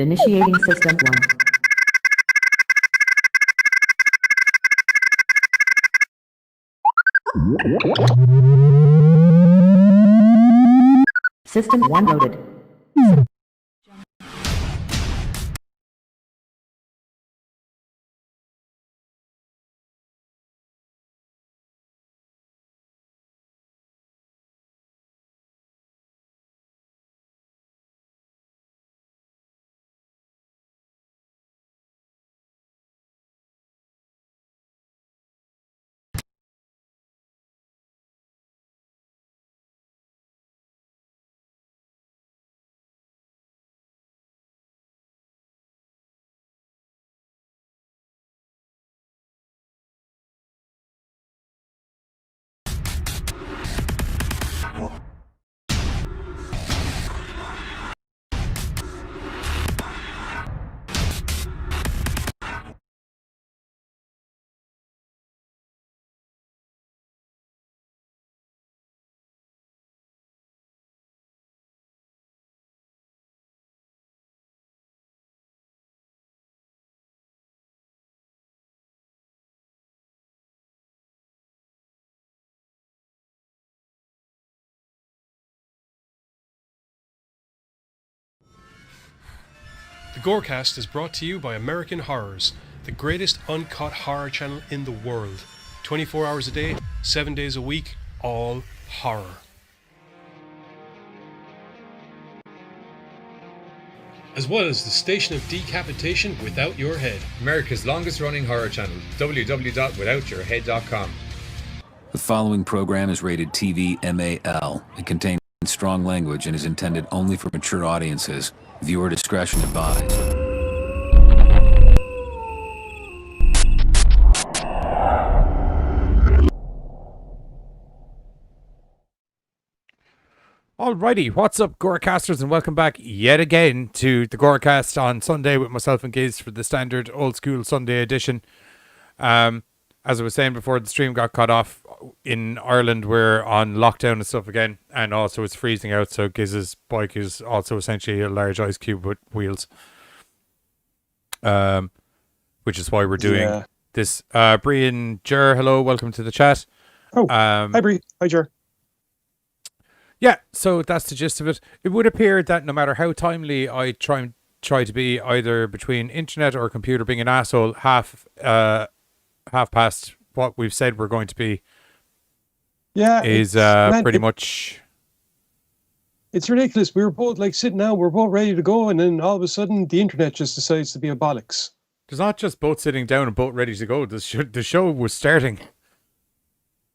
Initiating System 1. System 1 loaded. The GoreCast is brought to you by American Horrors, the greatest uncut horror channel in the world. 24 hours a day, 7 days a week, all horror. As well as the station of decapitation without your head. America's longest running horror channel, www.withoutyourhead.com. The following program is rated TV MAL. It contains strong language and is intended only for mature audiences. Viewer discretion advised. Alrighty, what's up, Gorecasters, and welcome back yet again to the Gorecast on Sunday with myself and Giz for the standard old school Sunday edition. As I was saying before the stream got cut off, in Ireland we're on lockdown and stuff again, and also it's freezing out, so Giz's bike is also essentially a large ice cube with wheels. Which is why we're doing this. Bree and Jer, hello, welcome to the chat. Hi Bree, hi Jer. Yeah, so that's the gist of it. It would appear that no matter how timely I try to be, either between internet or computer being an asshole, half past what we've said we're going to be, is pretty much. It's ridiculous. We were both like sitting down, we're both ready to go, and then all of a sudden the internet just decides to be a bollocks. There's not just both sitting down and both ready to go. The show was starting.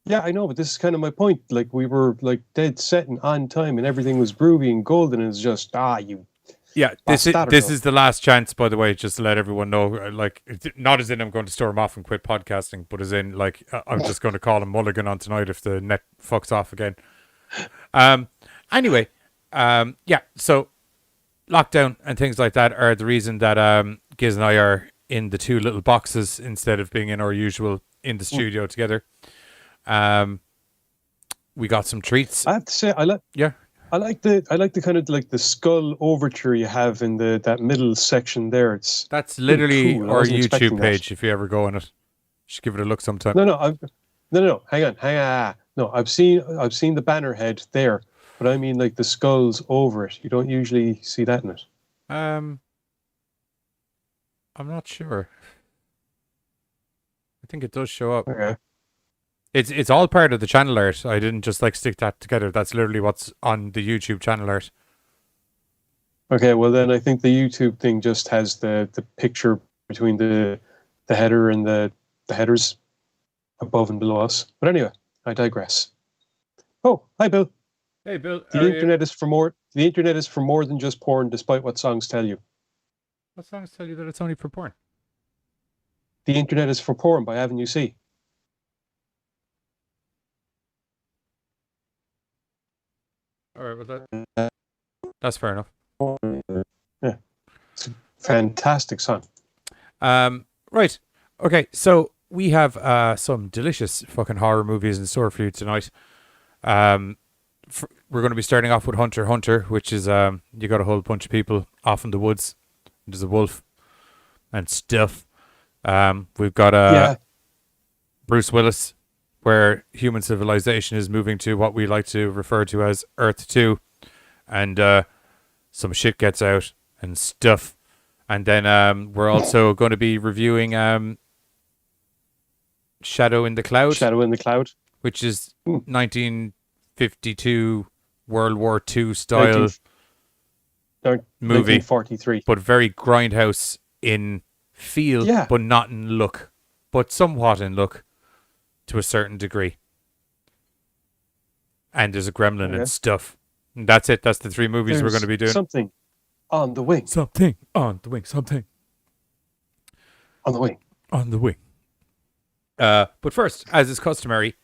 Yeah, I know, but this is kind of my point. Like, we were like dead set and on time, and everything was groovy and golden, and it's just Yeah, this is the last chance, by the way, just to let everyone know. Like, not as in I'm going to storm off and quit podcasting, but as in, like, I'm just going to call him Mulligan on tonight if the net fucks off again. Anyway, yeah, so lockdown and things like that are the reason that Giz and I are in the two little boxes instead of being in our usual in the studio together. We got some treats. I have to say, I like the kind of like the skull overture you have in that middle section there. That's literally cool. our YouTube page. If you ever go on it, you should give it a look sometime. No, hang on. No, I've seen the banner head there, but I mean like the skulls over it. You don't usually see that in it. I'm not sure. I think it does show up. Okay. It's all part of the channel art. I didn't just like stick that together. That's literally what's on the YouTube channel art. Okay, well then I think the YouTube thing just has the picture between the header and the headers above and below us. But anyway, I digress. Oh, hi Bill. Hey Bill. The internet is for more than just porn, despite what songs tell you. What songs tell you that it's only for porn? The internet is for porn by Avenue C. All right, well that's fair enough. Yeah, it's a fantastic song. Right. Okay, so we have some delicious fucking horror movies in store for you tonight. We're going to be starting off with Hunter x Hunter, which is you got a whole bunch of people off in the woods There's a wolf and stuff. We've got Bruce Willis, where human civilization is moving to what we like to refer to as Earth 2. And some shit gets out and stuff. And then we're also going to be reviewing Shadow in the Cloud. Shadow in the Cloud. Which is 1952 World War II style movie. 1943. But very grindhouse in feel, but not in look. But somewhat in look to a certain degree. And there's a gremlin and stuff. And that's it. That's the three movies we're going to be doing. Something on the wing. Something on the wing. Something on the wing. On the wing. But first, as is customary,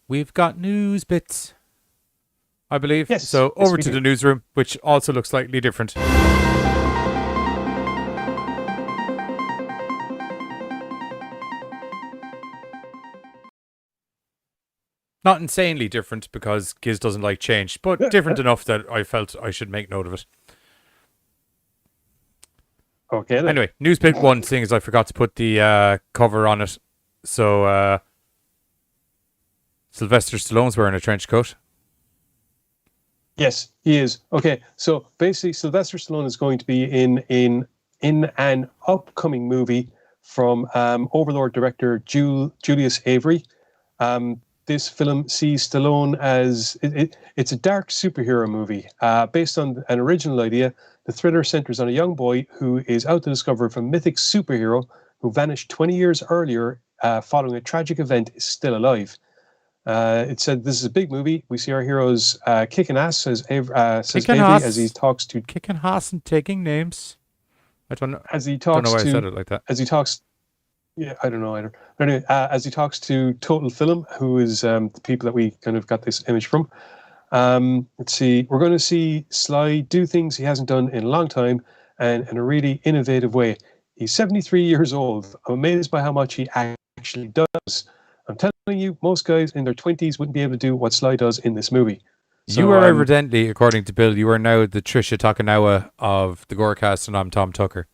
we've got news bits, I believe. Yes. So over to the newsroom, which also looks slightly different. Not insanely different because Giz doesn't like change, but different enough that I felt I should make note of it. Okay. Then. Anyway, news bit one, seeing as I forgot to put the cover on it. So, Sylvester Stallone's wearing a trench coat. Yes, he is. Okay, so basically, Sylvester Stallone is going to be in an upcoming movie from Overlord director Julius Avery. This film sees Stallone as it's a dark superhero movie based on an original idea. The thriller centers on a young boy who is out to discover if a mythic superhero who vanished 20 years earlier following a tragic event is still alive. It said this is a big movie. We see our heroes kicking ass, says Avery, as he talks to... Kicking ass and taking names. I don't know. As he talks don't know why to, I said it like that. As he talks... Yeah, I don't know either. But anyway, as he talks to Total Film, who is the people that we kind of got this image from. Let's see. We're going to see Sly do things he hasn't done in a long time and in a really innovative way. He's 73 years old. I'm amazed by how much he actually does. I'm telling you, most guys in their 20s wouldn't be able to do what Sly does in this movie. So, you are evidently, according to Bill, you are now the Trisha Takanawa of the GoreCast, and I'm Tom Tucker.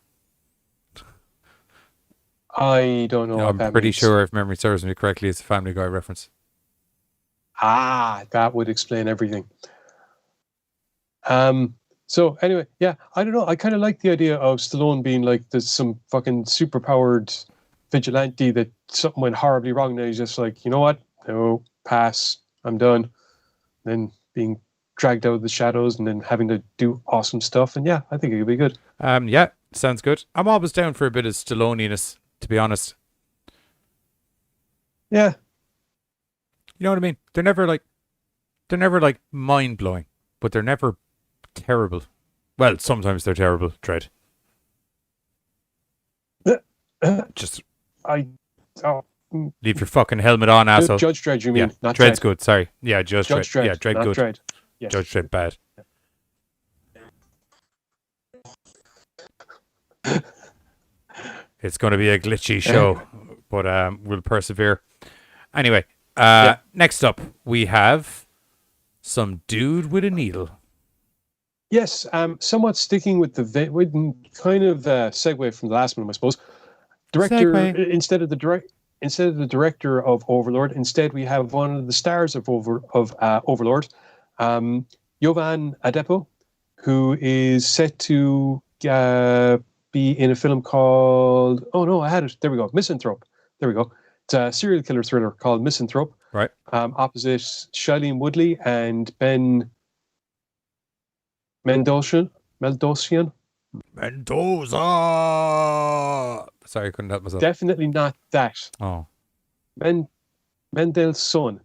I don't know. I'm pretty sure, if memory serves me correctly, it's a Family Guy reference. That would explain everything. So anyway, yeah, I don't know. I kind of like the idea of Stallone being like there's some fucking super-powered vigilante that something went horribly wrong. And he's just like, you know what? No, pass. I'm done. Then being dragged out of the shadows and then having to do awesome stuff. And yeah, I think it could be good. Yeah, sounds good. I'm always down for a bit of Stallone-iness, to be honest. Yeah. You know what I mean? They're never like mind-blowing, but they're never terrible. Well, sometimes they're terrible, Dredd. Just leave your fucking helmet on, asshole. Judge Dredd, you mean? Yeah, not Dredd's Dredd. good. Sorry. Yeah, Judge Dredd. Yeah, Dredd not good. Dredd. Yes. Judge Dredd bad. It's going to be a glitchy show, but we'll persevere. Anyway, next up we have some dude with a needle. Yes, somewhat sticking with the kind of segue from the last one, I suppose. Instead of the director of Overlord, instead we have one of the stars of Overlord, Jovan Adepo, who is set to be in a film called Misanthrope. There we go. It's a serial killer thriller called Misanthrope. Right. Opposite Shailene Woodley and Ben Mendoza. Sorry, I couldn't help myself. Definitely not that. Oh. Mendelssohn.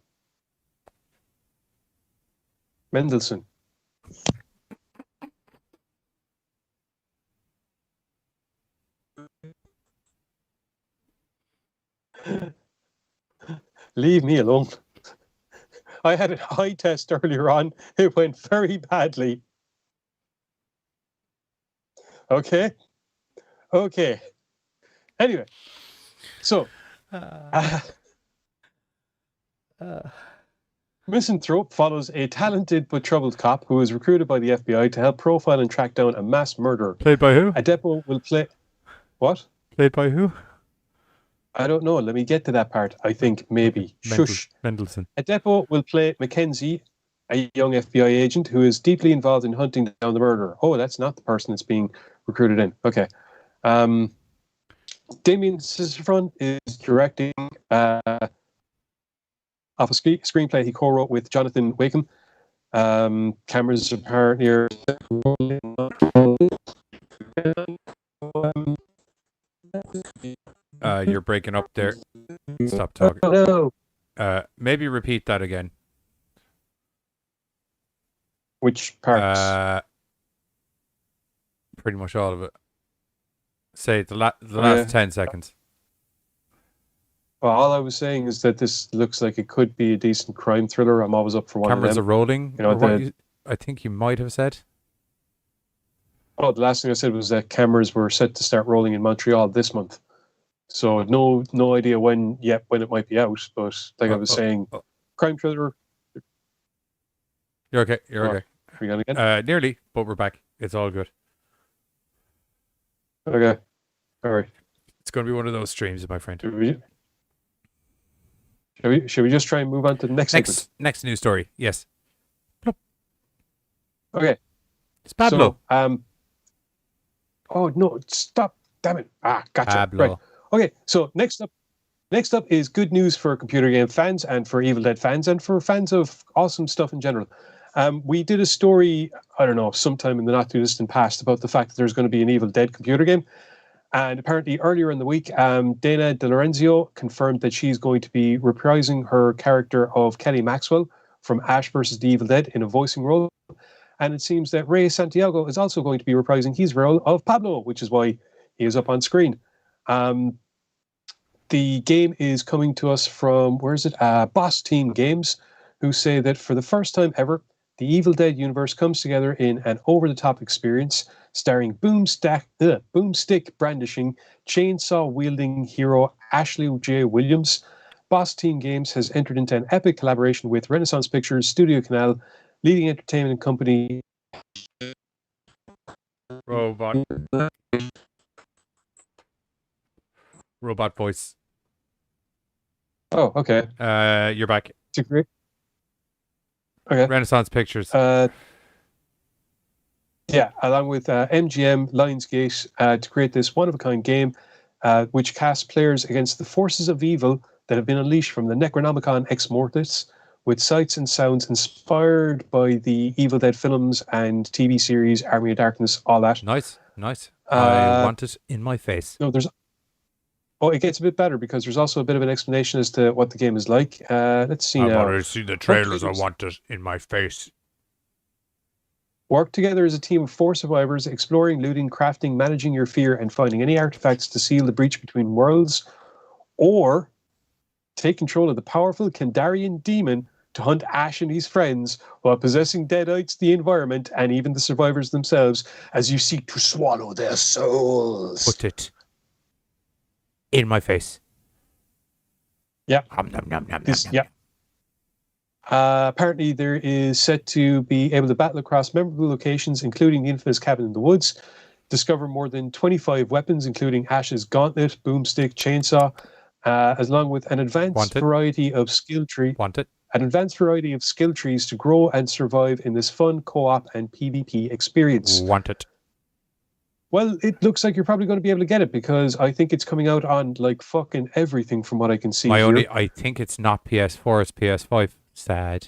Leave me alone. I had a eye test earlier on. It went very badly. Okay. Anyway, so Misanthrope follows a talented but troubled cop who is recruited by the FBI to help profile and track down a mass murderer. Played by who? Adepo will play... What? Played by who? I don't know. Let me get to that part. I think maybe. Shush. Mendelssohn. Adepo will play Mackenzie, a young FBI agent who is deeply involved in hunting down the murderer. Oh, that's not the person that's being recruited in. Okay. Damien Cicefron is directing off a screenplay he co-wrote with Jonathan Wakeham. Cameras apparently are You're breaking up there. Stop talking. no. Maybe repeat that again. Which parts? Pretty much all of it. Say the last 10 seconds. Well, all I was saying is that this looks like it could be a decent crime thriller. I'm always up for one Cameras of are them. rolling. You know, I think you might have said. Oh, the last thing I said was that cameras were set to start rolling in Montreal this month. So no idea when it might be out. But like I was saying, crime thriller. You're okay. You're okay. Are we gonna get? Nearly, but we're back. It's all good. Okay. All right. It's going to be one of those streams, my friend. Should we just try and move on to the next segment? Next news story. Yes. Okay. It's Pablo. So, oh no! Stop! Damn it! Gotcha. Pablo. Right. Okay. So next up is good news for computer game fans and for Evil Dead fans and for fans of awesome stuff in general. We did a story, I don't know, sometime in the not too distant past about the fact that there's going to be an Evil Dead computer game. And apparently earlier in the week, Dana DeLorenzo confirmed that she's going to be reprising her character of Kelly Maxwell from Ash vs. the Evil Dead in a voicing role. And it seems that Ray Santiago is also going to be reprising his role of Pablo, which is why he is up on screen. The game is coming to us from, Boss Team Games, who say that for the first time ever, the Evil Dead universe comes together in an over-the-top experience starring boomstick brandishing, chainsaw-wielding hero Ashley J. Williams. Boss Team Games has entered into an epic collaboration with Renaissance Pictures, Studio Canal, leading entertainment company... Robot voice. Oh, okay. You're back. Okay. Renaissance Pictures. Yeah, along with MGM, Lionsgate, to create this one-of-a-kind game, which casts players against the forces of evil that have been unleashed from the Necronomicon Ex Mortis, with sights and sounds inspired by the Evil Dead films and TV series, Army of Darkness, all that. Nice. I want it in my face. No, it gets a bit better because there's also a bit of an explanation as to what the game is like. Let's see now. I want to see the trailers. I want it in my face. Work together as a team of 4 survivors, exploring, looting, crafting, managing your fear, and finding any artifacts to seal the breach between worlds, or take control of the powerful Kandarian demon to hunt Ash and his friends while possessing deadites, the environment, and even the survivors themselves as you seek to swallow their souls. Put it in my face. Yeah. Yeah. Apparently, there is set to be able to battle across memorable locations, including the infamous cabin in the woods, discover more than 25 weapons, including Ash's gauntlet, boomstick, chainsaw, along with an advanced variety of skill trees to grow and survive in this fun co-op and PvP experience. Want it. Well, it looks like you're probably going to be able to get it because I think it's coming out on like fucking everything from what I can see. I think it's not PS4, it's PS5. Sad.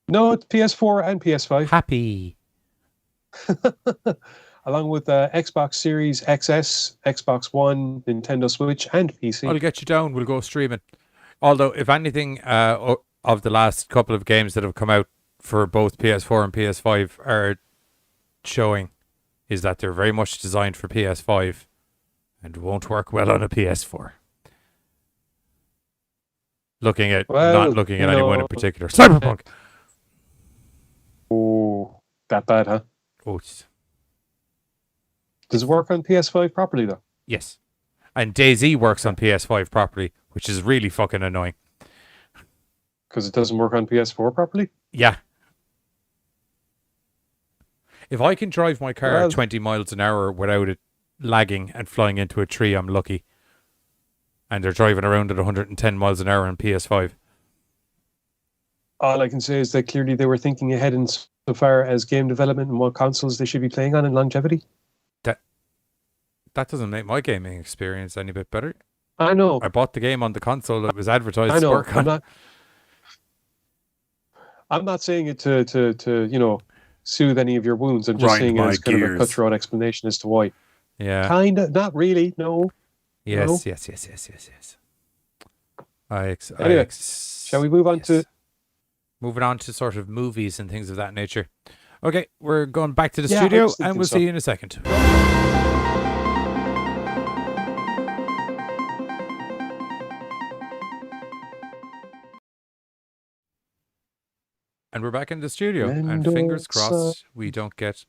No, it's PS4 and PS5. Happy. Along with Xbox Series XS, Xbox One, Nintendo Switch, and PC. I'll get you down. We'll go streaming. Although, if anything, of the last couple of games that have come out for both PS4 and PS5 are showing is that they're very much designed for PS5 and won't work well on a PS4. Not looking at anyone in particular. Cyberpunk. Oh, that bad, huh? Oh, does it work on PS5 properly though? Yes, and DayZ works on PS5 properly, which is really fucking annoying. because it doesn't work on PS4 properly. Yeah. If I can drive my car Well- at 20 miles an hour without it lagging and flying into a tree, I'm lucky. And they're driving around at 110 miles an hour on PS5. All I can say is that clearly they were thinking ahead in so far as game development and what consoles they should be playing on and longevity. That doesn't make my gaming experience any bit better. I know. I bought the game on the console that was advertised I to know. work on. I'm not saying it to soothe any of your wounds. I'm just Grind saying it my as kind of a gears. cutthroat explanation as to why. Yeah. Kind of, not really. No. Yes, No. yes. Anyway, shall we move on to? Moving on to sort of movies and things of that nature. Okay, we're going back to the Yeah, I studio was thinking and we'll so. see you in a second. And we're back in the studio. And fingers crossed we don't get...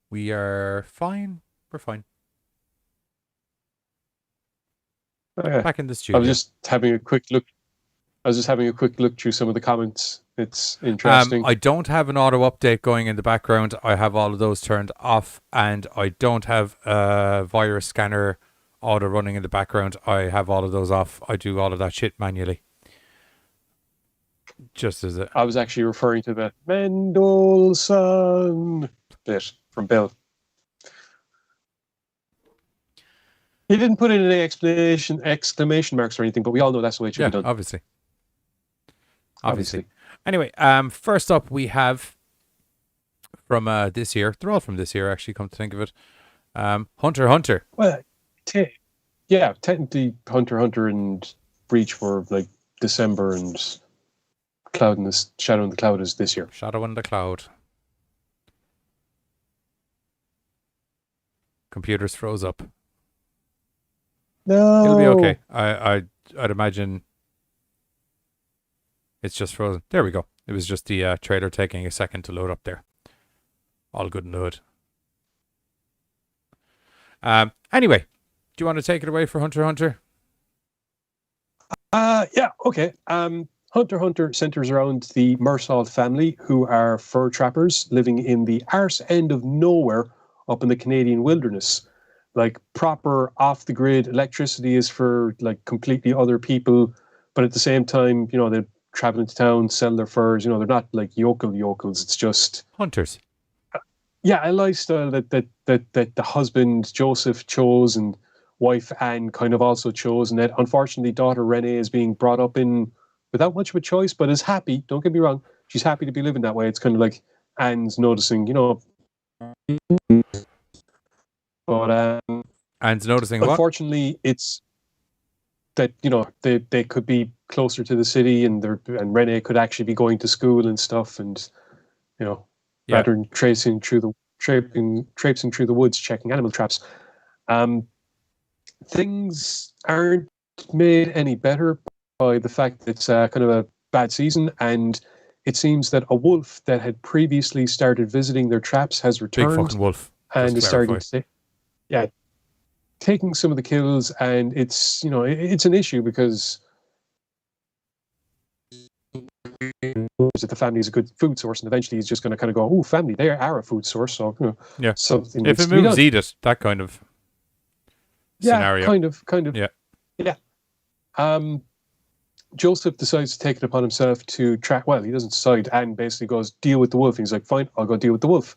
We are fine. We're fine. Okay. Back in the I studio. was just having a quick look. Through some of the comments. It's interesting. I don't have an auto update going in the background. I have all of those turned off, and I don't have a virus scanner auto running in the background. I have all of those off. I do all of that shit manually. Just as a... I was actually referring to the Mendelssohn bit from Bill. He didn't put in any exclamation marks or anything, but we all know that's the way it should Yeah, be done. obviously. Obviously. Anyway, first up we have from this year. They're all from this year, actually, come to think of it. Hunter x Hunter. Well, technically Hunter x Hunter and Breach were like December, and Shadow in the Cloud is this year. Shadow in the Cloud. Computers froze up. No. It'll be okay. I'd imagine it's just frozen. There we go. It was just the trailer taking a second to load up there. All good in the hood. Anyway, do you want to take it away for Hunter x Hunter? Yeah, okay. Hunter x Hunter centers around the Mersault family, who are fur trappers living in the arse end of nowhere up in the Canadian wilderness. Like proper off-the-grid electricity is for like completely other people, but at the same time, they travel into town, sell their furs. They're not like yokels. It's just Hunters. a lifestyle that the husband Joseph chose and wife Anne kind of also chose, and that unfortunately daughter Renee is being brought up in without much of a choice, but is happy. Don't get me wrong, she's happy to be living that way. It's kind of like Anne's noticing, but Anne's noticing what? unfortunately, it's that they could be closer to the city, and Renee could actually be going to school and stuff, and rather than traipsing through the woods checking animal traps. Things aren't made any better by the fact that it's kind of a bad season, and it seems that a wolf that had previously started visiting their traps has returned. Big fucking wolf. And is Just starting clarify. to taking some of the kills, and it's it's an issue because that the family is a good food source, and eventually he's just going to kind of go, "Oh, family, they are a food source." So Yeah. something If needs it to be moves, done. eat it. That kind of scenario. kind of. Yeah. Joseph decides to take it upon himself to track. Well, he doesn't decide, and basically goes, "Deal with the wolf." And he's like, "Fine, I'll go deal with the wolf."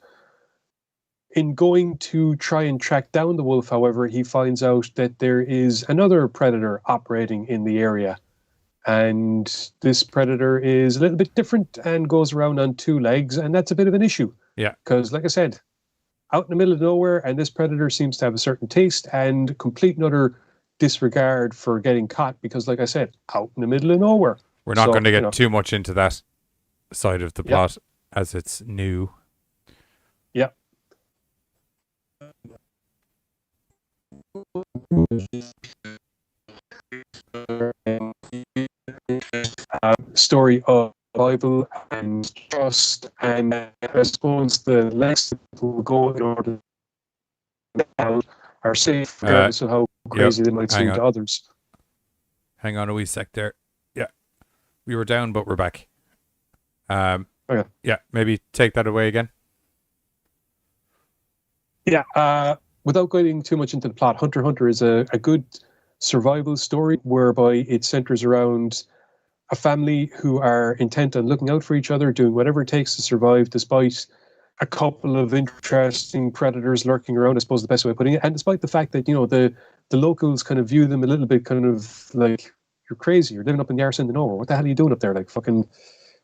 In going to try and track down the wolf, however, he finds out that there is another predator operating in the area. And this predator is a little bit different and goes around on two legs, and that's a bit of an issue. Yeah. Because, like I said, out in the middle of nowhere, and this predator seems to have a certain taste and complete and utter disregard for getting caught, because, like I said, out in the middle of nowhere. We're not So, going to get too much into that side of the Yeah. plot as it's new. Yeah. Story of Bible and trust, and I suppose the lengths people will go in order to are safe, regardless of how crazy they might hang seem on. to others. Hang on a wee sec there. Yeah. We were down, but we're back. Okay. Yeah, maybe take that away again. Yeah. Without going too much into the plot, Hunter x Hunter is a good survival story whereby it centers around a family who are intent on looking out for each other, doing whatever it takes to survive, despite a couple of interesting predators lurking around, I suppose the best way of putting it. And despite the fact that, the locals kind of view them a little bit kind of like, you're crazy, you're living up in the arse end of nowhere. What the hell are you doing up there? Like fucking,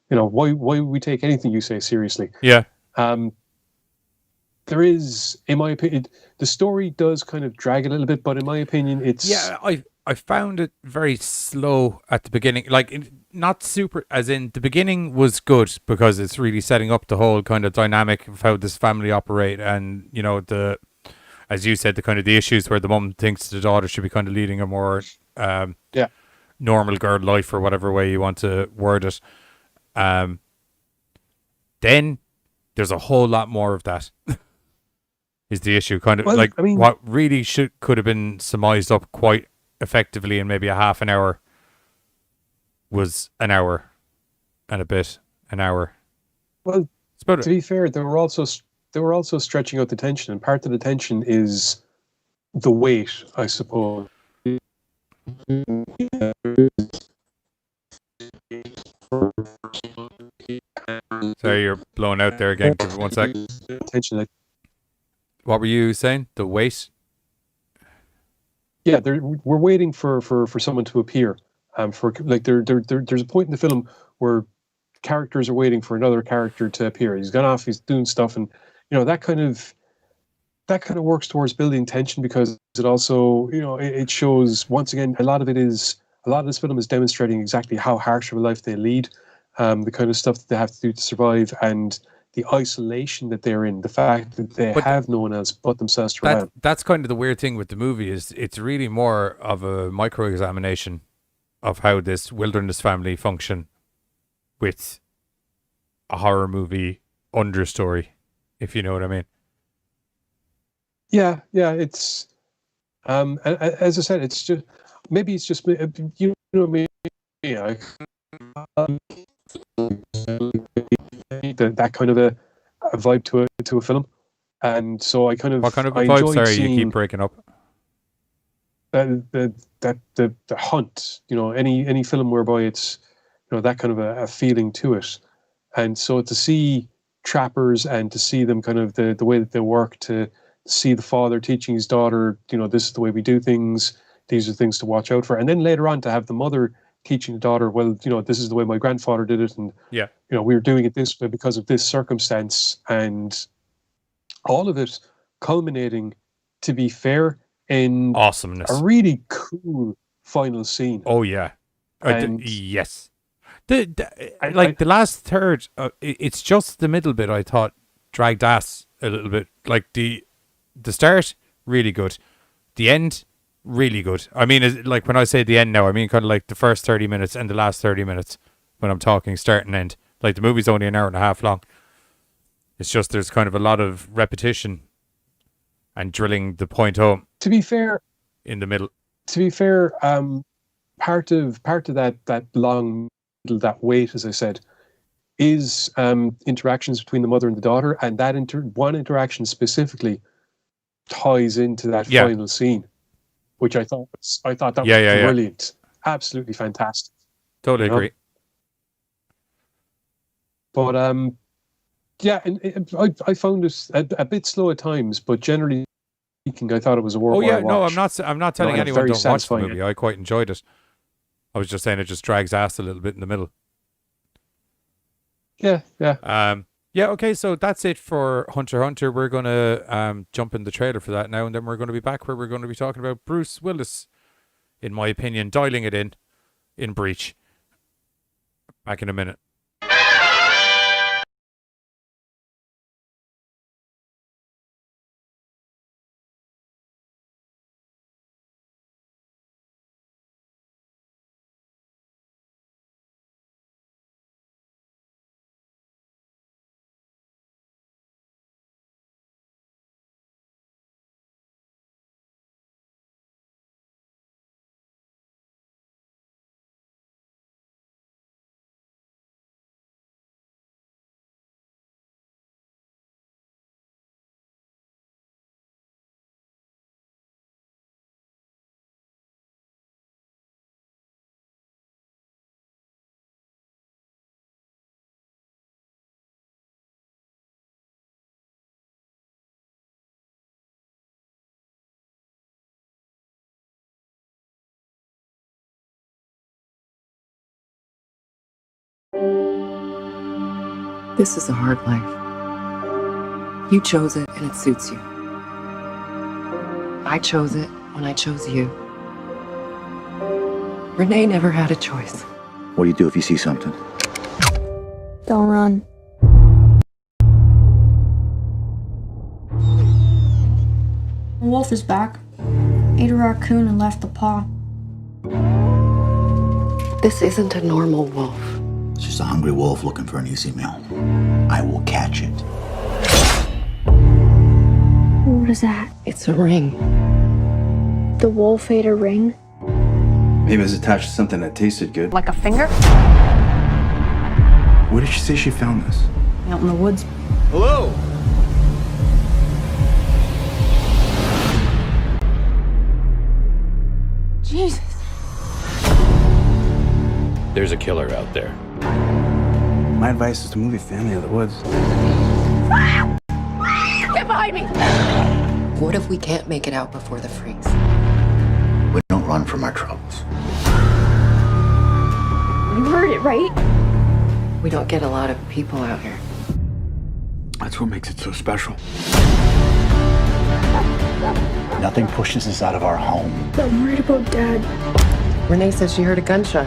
why would we take anything you say seriously? Yeah. There is, in my opinion, the story does kind of drag a little bit, but in my opinion, it's... Yeah, I found it very slow at the beginning. Like, not super, as in, the beginning was good because it's really setting up the whole kind of dynamic of how this family operate and, as you said, the kind of the issues where the mum thinks the daughter should be kind of leading a more normal girl life or whatever way you want to word it. Then there's a whole lot more of that. Is the issue kind of what really could have been surmised up quite effectively in maybe a half an hour was an hour and a bit, an hour. Well, to be fair, they were also stretching out the tension, and part of the tension is the weight, I suppose. Sorry, you're blowing out there again. Give it 1 sec. Tension. What were you saying? The weight? Yeah, we're waiting for someone to appear. There's a point in the film where characters are waiting for another character to appear. He's gone off, he's doing stuff, and that kind of works towards building tension because it also it shows once again a lot of this film is demonstrating exactly how harsh of a life they lead, the kind of stuff that they have to do to survive, and the isolation that they're in, the fact that they have no one else but themselves to rely on. That's kind of the weird thing with the movie is it's really more of a micro-examination of how this wilderness family function with a horror movie understory, if you know what I mean. Yeah, it's as I said, it's just maybe yeah, that kind of a vibe to a film, and so I kind of what kind of a vibe? Sorry, you keep breaking up. The hunt, any film whereby it's that kind of a feeling to it, and so to see trappers and to see them kind of the way that they work, to see the father teaching his daughter, this is the way we do things, these are things to watch out for, and then later on to have the mother teaching the daughter, well, this is the way my grandfather did it, and we were doing it this way because of this circumstance, and all of it culminating, to be fair, in awesomeness, a really cool final scene. Oh yeah, yes. The last third, it's just the middle bit I thought dragged ass a little bit. Like the start, really good. The end, really good. I mean, like when I say the end now, I mean kind of like the first 30 minutes and the last 30 minutes when I'm talking start and end. Like the movie's only an hour and a half long. It's just there's kind of a lot of repetition and drilling the point home. To be fair, in the middle. To be fair, part of that long middle, that wait, as I said, is interactions between the mother and the daughter, and that one interaction specifically ties into that final scene, which I thought that was brilliant, absolutely fantastic. Totally agree. But and I found it a bit slow at times, but generally speaking, I thought it was a worthwhile watch. I'm not telling anyone don't watch the movie. I quite enjoyed it. I was just saying it just drags ass a little bit in the middle. Yeah. Okay, so that's it for Hunter x Hunter. We're going to jump in the trailer for that now, and then we're going to be back where we're going to be talking about Bruce Willis, in my opinion, dialing it in Breach. Back in a minute. This is a hard life. You chose it and it suits you. I chose it when I chose you. Renee never had a choice. What do you do if you see something? Don't run. The wolf is back. Ate a raccoon and left the paw. This isn't a normal wolf. It's just a hungry wolf looking for an easy meal. I will catch it. What is that? It's a ring. The wolf ate a ring? Maybe it was attached to something that tasted good. Like a finger? Where did she say she found this? Out in the woods. Hello? Jesus. There's a killer out there. My advice is to move your family to the woods. Get behind me! What if we can't make it out before the freeze? We don't run from our troubles. You heard it, right? We don't get a lot of people out here. That's what makes it so special. Nothing pushes us out of our home. I'm worried about Dad. Renee says she heard a gunshot.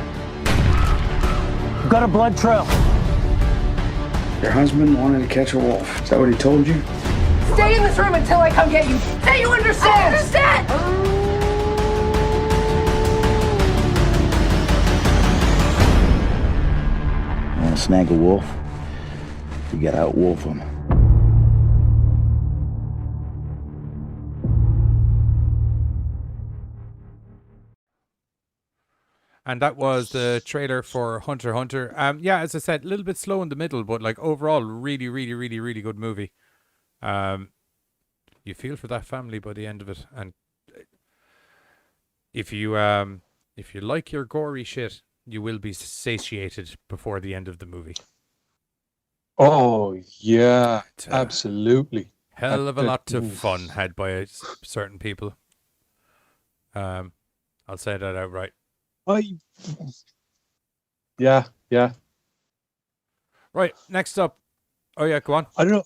We've got a blood trail. Your husband wanted to catch a wolf. Is that what he told you? Stay in this room until I come get you. Say you understand! I understand! You want to snag a wolf? You gotta out-wolf him. And that was the trailer for Hunter x Hunter. Yeah, as I said, a little bit slow in the middle, but like overall, really, really, really, really good movie. You feel for that family by the end of it, and if you like your gory shit, you will be satiated before the end of the movie. Oh yeah, absolutely. Hell of a lot of fun had by certain people. I'll say that outright. Yeah. Right, next up. Oh yeah, go on. I don't know.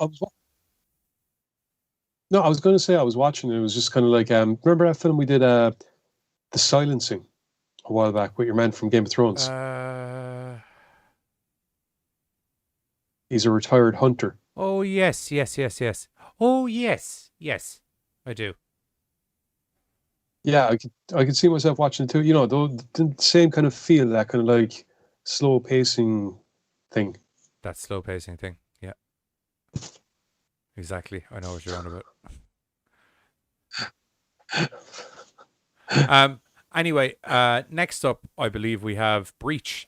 I was going to say I was watching it. It was just kind of like, remember that film we did, The Silencing, a while back with your man from Game of Thrones? He's a retired hunter. Oh yes. Oh yes, I do. Yeah, I could see myself watching it too. You know, the same kind of feel, that kind of like slow pacing thing. That slow pacing thing, yeah. Exactly. I know what you're on about. Anyway, next up, I believe we have Breach.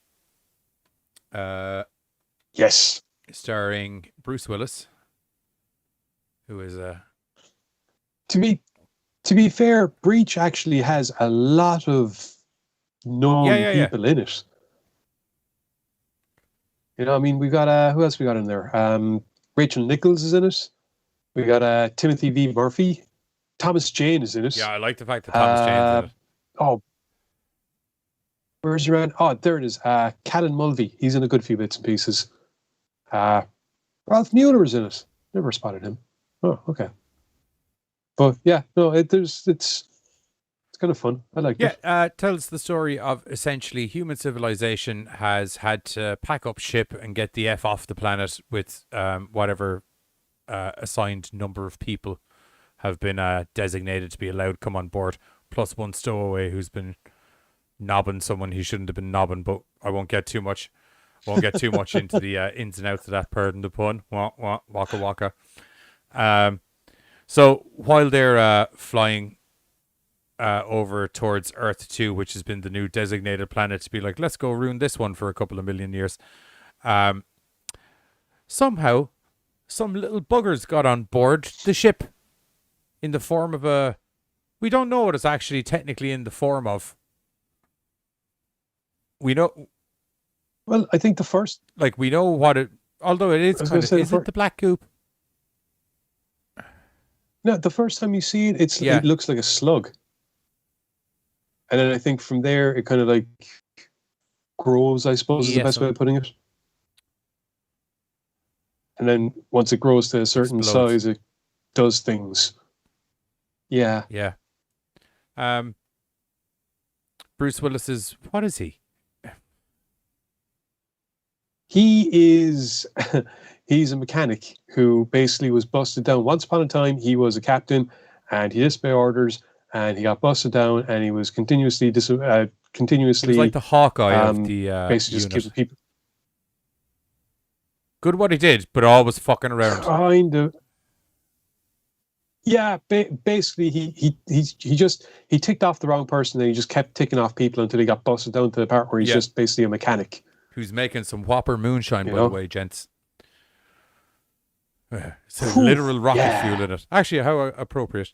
Yes. Starring Bruce Willis, who is To be fair, Breach actually has a lot of known people in it. You know, I mean, we got who else we got in there? Rachel Nichols is in it. We got Timothy V. Murphy. Thomas Jane is in it. Yeah, I like the fact that Thomas Jane's in it. Oh, where's your man? Oh, there it is. Callan Mulvey. He's in a good few bits and pieces. Ralph Mueller is in it. Never spotted him. Oh, okay. But yeah, no, it's kind of fun. I like it. Yeah, tells the story of essentially human civilization has had to pack up ship and get the F off the planet with whatever assigned number of people have been designated to be allowed to come on board, plus one stowaway who's been knobbing someone he shouldn't have been knobbing, but I won't get too much into the ins and outs of that, pardon the pun. Waka waka. So while they're flying over towards Earth 2, which has been the new designated planet to be like, let's go ruin this one for a couple of million years, somehow some little buggers got on board the ship in the form of a... We don't know what it's actually technically in the form of. We know... Well, I think the first... Like, we know what it... Although it is kind of... Is it the black goop? No, the first time you see it, it looks like a slug. And then I think from there, it kind of like grows, I suppose, is the best way of putting it. and then once it grows to a certain Explodes. size, it does things. Yeah. Yeah. Bruce Willis is, what is he? He is he's a mechanic who basically was busted down. Once upon a time, he was a captain, and he disobeyed orders, and he got busted down, and he was continuously He was like the Hawkeye of the basically just unit. giving people Good what he did, but always fucking around. kind of. Yeah, basically, he ticked off the wrong person, and he just kept ticking off people until he got busted down to the part where he's just basically a mechanic. Who's making some whopper moonshine, by the way, gents. It's a Ooh, literal rocket yeah. fuel in it. Actually, how appropriate.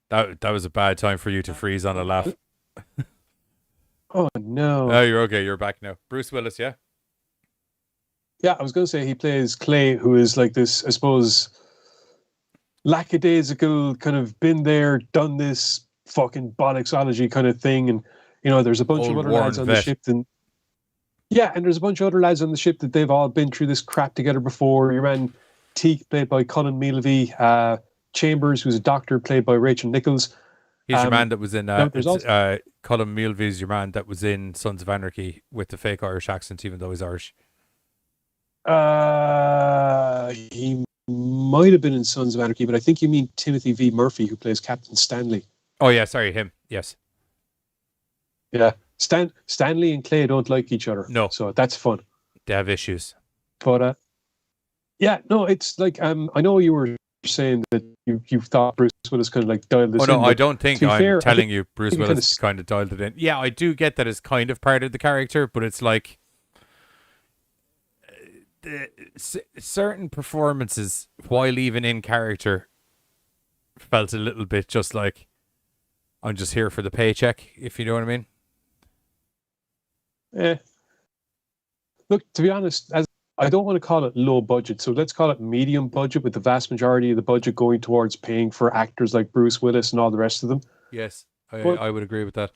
That was a bad time for you to freeze on a laugh. Oh, no. Oh, you're okay. You're back now. Bruce Willis, yeah? Yeah, I was going to say he plays Clay, who is like this, I suppose, lackadaisical, kind of been there, done this fucking bollocksology kind of thing. And, you know, there's a bunch of Old other worn lads on the vet. ship. And there's a bunch of other lads on the ship that they've all been through this crap together before. Your man Teak, played by Colin Mealavey. Chambers, who's a doctor, played by Rachel Nichols. He's your man that was in... there's also- Colin Mealavey's your man that was in Sons of Anarchy with the fake Irish accent, even though he's Irish. He might have been in Sons of Anarchy, but I think you mean Timothy V. Murphy, who plays Captain Stanley. Oh, yeah, sorry, him. Yes. Yeah. Stanley and Clay don't like each other. No. So that's fun. They have issues. But, it's like, I know you were saying that you thought Bruce Willis kind of like dialed this in. Oh, no, I don't think I'm fair, telling you Bruce think Willis kind of dialed it in. Yeah, I do get that it's kind of part of the character, but it's like certain performances, while even in character, felt a little bit just like, I'm just here for the paycheck, if you know what I mean. Look, to be honest, I don't want to call it low budget, so let's call it medium budget, with the vast majority of the budget going towards paying for actors like Bruce Willis and all the rest of them. Yes, But- I would agree with that.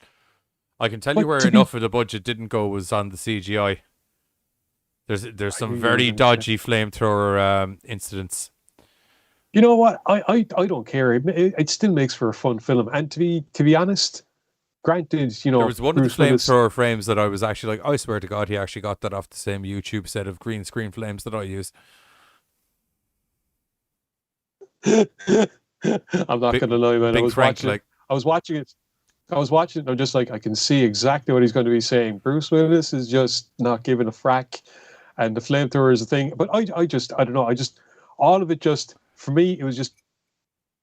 I can tell But you where to be- enough of the budget didn't go was on the CGI. There's some very agree. dodgy flamethrower incidents. You know what? I don't care. It still makes for a fun film. And to be honest, granted, you know, There was one Bruce of the Willis- flamethrower frames that I was actually like, I swear to God, he actually got that off the same YouTube set of green screen flames that I use. I'm not Big- going to lie, man. Big Frank, I was watching it. And I'm just like, I can see exactly what he's going to be saying. Bruce Willis is just not giving a frack, and the flamethrower is a thing. But I don't know. All of it just, for me, it was just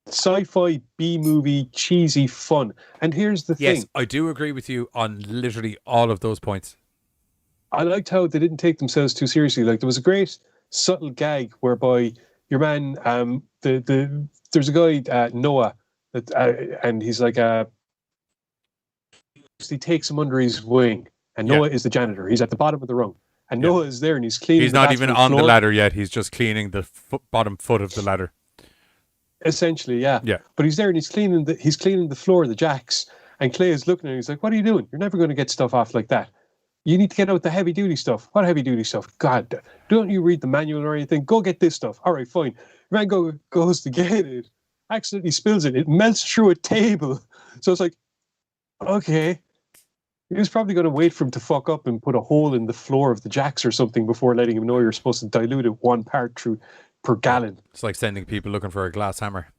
sci-fi B-movie cheesy fun. And here's the yes, thing. I do agree with you on literally all of those points. I liked how they didn't take themselves too seriously. Like, there was a great subtle gag whereby your man, there's a guy, Noah, that, and he's like, he takes him under his wing, and Noah is the janitor. He's at the bottom of the rung, and Noah is there, and he's cleaning. He's the not even bathroom on the floor. ladder yet. He's just cleaning the bottom foot of the ladder. Essentially, yeah. Yeah. But he's there, and he's cleaning the floor, the jacks. And Clay is looking at him. He's like, "What are you doing? You're never going to get stuff off like that. You need to get out the heavy duty stuff. What heavy duty stuff? God, don't you read the manual or anything? Go get this stuff. All right, fine." Man goes to get it, accidentally spills it. It melts through a table. So it's like, okay. He was probably going to wait for him to fuck up and put a hole in the floor of the jacks or something before letting him know you're supposed to dilute it 1 part per gallon. It's like sending people looking for a glass hammer.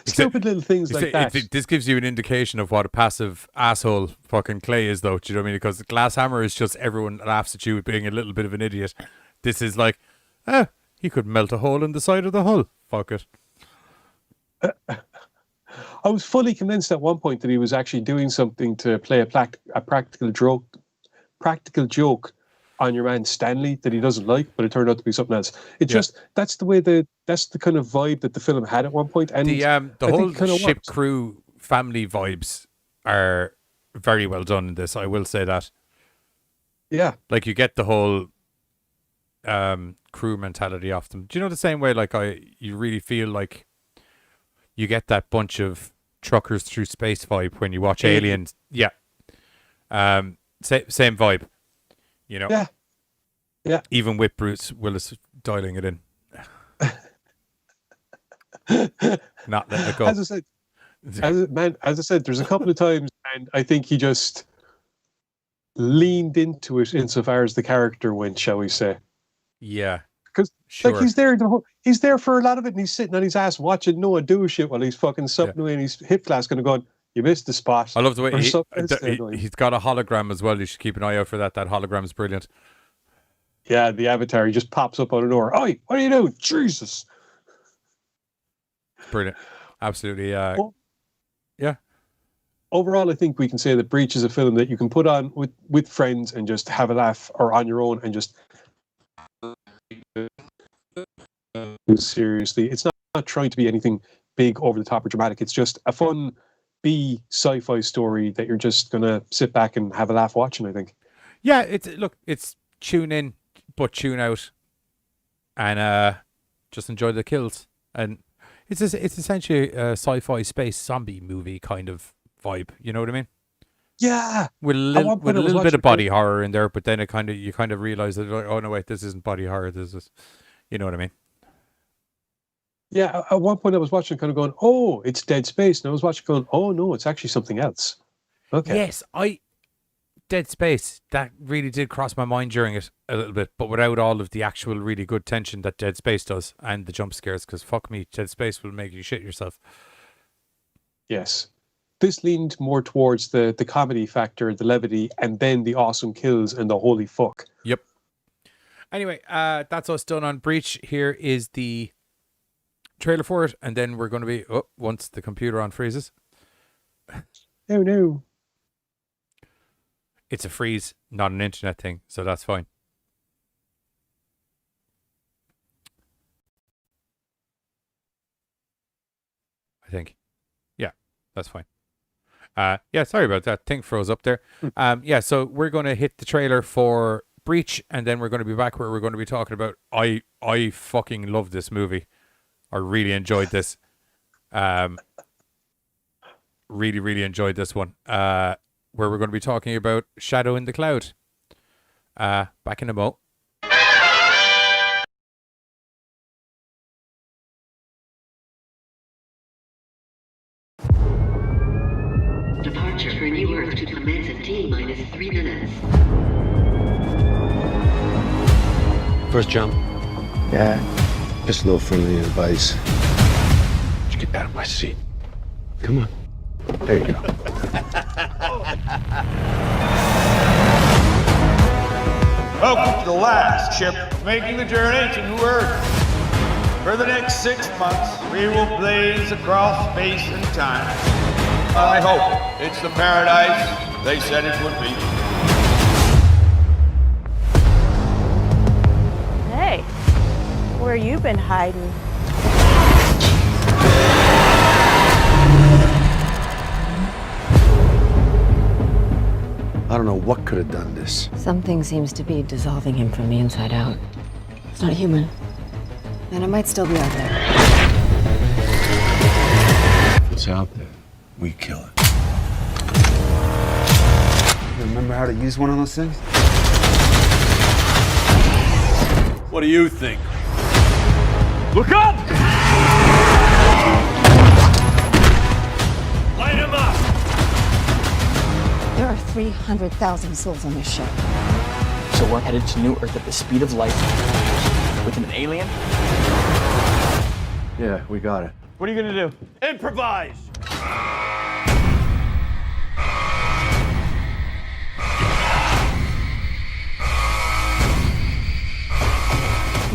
Stupid little things like that. This gives you an indication of what a passive asshole fucking Clay is, though. Do you know what I mean? Because the glass hammer is just everyone laughs at you being a little bit of an idiot. This is like, he could melt a hole in the side of the hull. Fuck it. I was fully convinced at one point that he was actually doing something to play a practical joke on your man Stanley that he doesn't like, but it turned out to be something else. That's the kind of vibe that the film had at one point. And the whole ship crew family vibes are very well done in this. I will say that. Yeah, like you get the whole crew mentality off them. Do you know the same way? Like you really feel like you get that bunch of Truckers Through Space vibe when you watch Aliens. Yeah. Same vibe. You know. Yeah. Yeah. Even with Bruce Willis dialing it in. Not letting it go. As I said, there's a couple of times, and I think he just leaned into it insofar as the character went, shall we say? Yeah, because sure. like he's there for a lot of it, and he's sitting on his ass watching Noah do shit while he's fucking something away in his hip flask, and going, "You missed the spot." I love the way he's got a hologram as well. You should keep an eye out for that. That hologram is brilliant. Yeah, the avatar, he just pops up out of nowhere. Oi, what are you doing? Jesus. Brilliant. Absolutely. Yeah. Overall, I think we can say that Breach is a film that you can put on with friends and just have a laugh, or on your own and just seriously. It's not trying to be anything big, over the top, or dramatic. It's just a fun B sci-fi story that you're just gonna sit back and have a laugh watching, I think. Yeah, it's tune in but tune out, and just enjoy the kills. And it's essentially a sci-fi space zombie movie kind of vibe. You know what I mean? Yeah. With a little bit of body horror in there, but then you kind of realize that, like, oh no, wait, this isn't body horror. This is, you know what I mean? Yeah. At one point, I was watching, kind of going, "Oh, it's Dead Space," and I was watching, going, "Oh no, it's actually something else." Okay. Yes, Dead Space, that really did cross my mind during it a little bit, but without all of the actual really good tension that Dead Space does, and the jump scares, because fuck me, Dead Space will make you shit yourself. Yes. This leaned more towards the comedy factor, the levity, and then the awesome kills and the holy fuck. Yep. Anyway, that's us done on Breach. Here is the trailer for it, and then we're going to be, once the computer unfreezes. Oh no. It's a freeze, not an internet thing, so that's fine. I think. Yeah, that's fine. Yeah, sorry about that. Thing froze up there. Yeah, so we're going to hit the trailer for Breach, and then we're going to be back where we're going to be talking about. I fucking love this movie. I really enjoyed this. Really, really enjoyed this one. Where we're going to be talking about Shadow in the Cloud. Back in a mo. Departure for New Earth to commence in T-3 minutes. First jump. Yeah, just a little friendly advice. Just get out of my seat. Come on. There you go. Welcome to the last ship making the journey to New Earth. For the next 6 months, we will blaze across space and time. I hope it's the paradise they said it would be. Hey, where you been hiding? I don't know what could have done this. Something seems to be dissolving him from the inside out. It's not human. And it might still be out there. If it's out there, we kill it. You remember how to use one of those things? What do you think? Look up! Light him up! There are 300,000 souls on this ship. So we're headed to New Earth at the speed of light with an alien? Yeah, we got it. What are you gonna do? Improvise!